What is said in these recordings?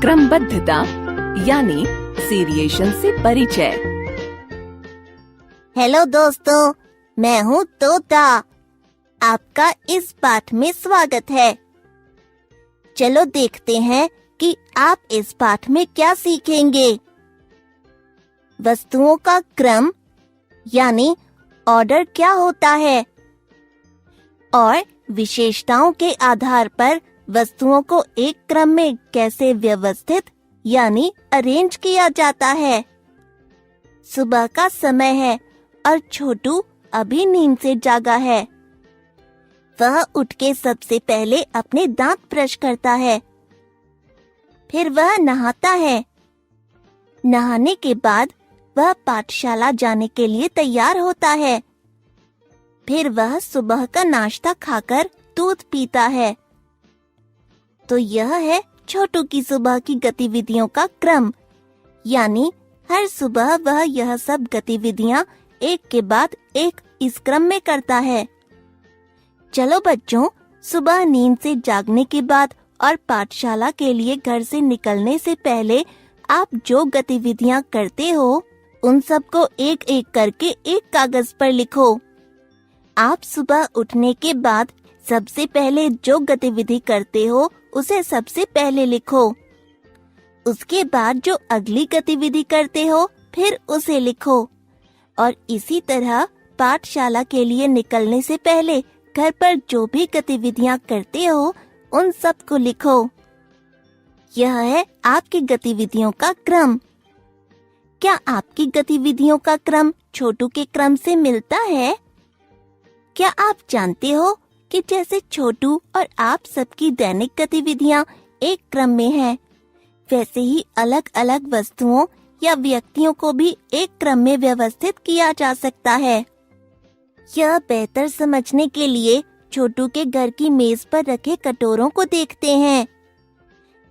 क्रमबद्धता यानी सीरिएशन से परिचय। हेलो दोस्तों, मैं हूँ तोता। आपका इस पाठ में स्वागत है। चलो देखते हैं कि आप इस पाठ में क्या सीखेंगे। वस्तुओं का क्रम यानी ऑर्डर क्या होता है और विशेषताओं के आधार पर वस्तुओं को एक क्रम में कैसे व्यवस्थित यानी अरेंज किया जाता है। सुबह का समय है और छोटू अभी नींद से जागा है। वह उठ के सबसे पहले अपने दांत ब्रश करता है, फिर वह नहाता है। नहाने के बाद वह पाठशाला जाने के लिए तैयार होता है। फिर वह सुबह का नाश्ता खाकर दूध पीता है। तो यह है छोटू की सुबह की गतिविधियों का क्रम, यानी हर सुबह वह यह सब गतिविधियां एक के बाद एक इस क्रम में करता है। चलो बच्चों, सुबह नींद से जागने के बाद और पाठशाला के लिए घर से निकलने से पहले आप जो गतिविधियां करते हो उन सबको एक एक करके एक कागज पर लिखो। आप सुबह उठने के बाद सबसे पहले जो गतिविधि करते हो उसे सबसे पहले लिखो। उसके बाद जो अगली गतिविधि करते हो फिर उसे लिखो और इसी तरह पाठशाला के लिए निकलने से पहले घर पर जो भी गतिविधियां करते हो उन सब को लिखो। यह है आपकी गतिविधियों का क्रम। क्या आपकी गतिविधियों का क्रम छोटू के क्रम से मिलता है? क्या आप जानते हो कि जैसे छोटू और आप सबकी दैनिक गतिविधियां एक क्रम में हैं, वैसे ही अलग अलग वस्तुओं या व्यक्तियों को भी एक क्रम में व्यवस्थित किया जा सकता है। यह बेहतर समझने के लिए छोटू के घर की मेज पर रखे कटोरों को देखते हैं।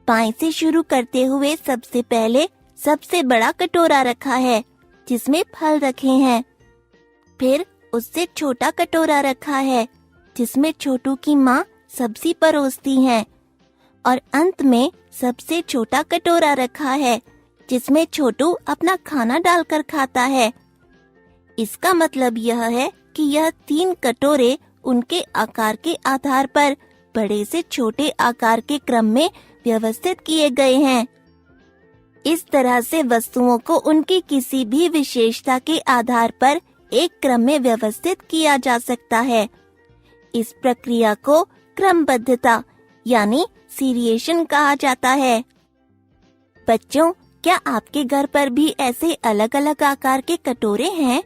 बाएं से शुरू करते हुए सबसे पहले सबसे बड़ा कटोरा रखा है जिसमें फल रखे हैं। फिर उससे छोटा कटोरा रखा है जिसमें छोटू की माँ सब्जी परोसती हैं और अंत में सबसे छोटा कटोरा रखा है जिसमें छोटू अपना खाना डालकर खाता है। इसका मतलब यह है कि यह 3 कटोरे उनके आकार के आधार पर बड़े से छोटे आकार के क्रम में व्यवस्थित किए गए हैं। इस तरह से वस्तुओं को उनकी किसी भी विशेषता के आधार पर एक क्रम में व्यवस्थित किया जा सकता है। इस प्रक्रिया को क्रमबद्धता यानी सीरिएशन कहा जाता है। बच्चों, क्या आपके घर पर भी ऐसे अलग अलग आकार के कटोरे हैं?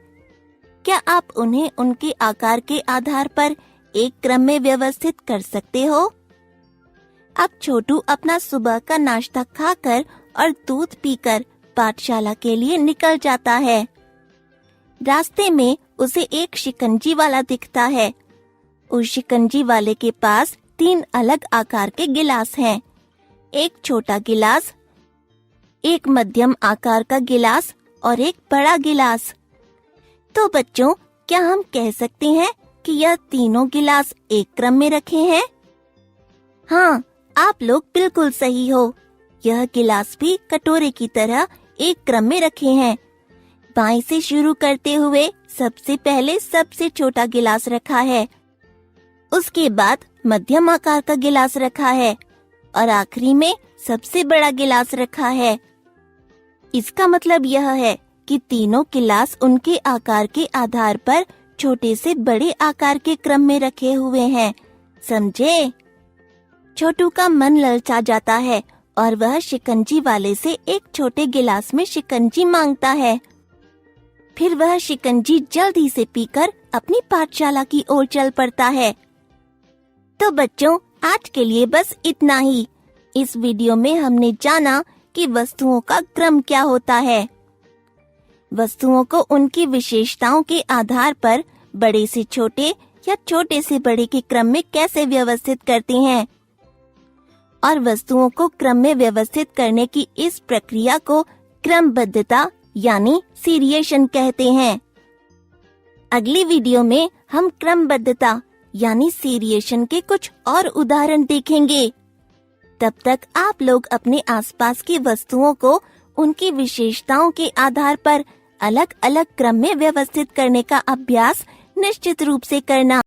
क्या आप उन्हें उनके आकार के आधार पर एक क्रम में व्यवस्थित कर सकते हो? अब छोटू अपना सुबह का नाश्ता खाकर और दूध पीकर पाठशाला के लिए निकल जाता है। रास्ते में उसे एक शिकंजी वाला दिखता है। उस शिकंजी वाले के पास 3 अलग आकार के गिलास हैं। एक छोटा गिलास, एक मध्यम आकार का गिलास और एक बड़ा गिलास। तो बच्चों, क्या हम कह सकते हैं कि यह तीनों गिलास एक क्रम में रखे हैं? हाँ, आप लोग बिल्कुल सही हो। यह गिलास भी कटोरे की तरह एक क्रम में रखे हैं। बाएं से शुरू करते हुए सबसे पहले सबसे छोटा गिलास रखा है, उसके बाद मध्यम आकार का गिलास रखा है और आखिरी में सबसे बड़ा गिलास रखा है। इसका मतलब यह है कि तीनों गिलास उनके आकार के आधार पर छोटे से बड़े आकार के क्रम में रखे हुए हैं। समझे? छोटू का मन ललचा जाता है और वह शिकंजी वाले से एक छोटे गिलास में शिकंजी मांगता है। फिर वह शिकंजी जल्दी से पीकर अपनी पाठशाला की ओर चल पड़ता है। तो बच्चों, आज के लिए बस इतना ही। इस वीडियो में हमने जाना कि वस्तुओं का क्रम क्या होता है। वस्तुओं को उनकी विशेषताओं के आधार पर बड़े से छोटे या छोटे से बड़े के क्रम में कैसे व्यवस्थित करते हैं और वस्तुओं को क्रम में व्यवस्थित करने की इस प्रक्रिया को क्रमबद्धता यानी सीरिएशन कहते हैं। अगली वीडियो में हम क्रमबद्धता यानी सीरिएशन के कुछ और उदाहरण देखेंगे। तब तक आप लोग अपने आसपास की वस्तुओं को उनकी विशेषताओं के आधार पर अलग अलग क्रम में व्यवस्थित करने का अभ्यास निश्चित रूप से करना।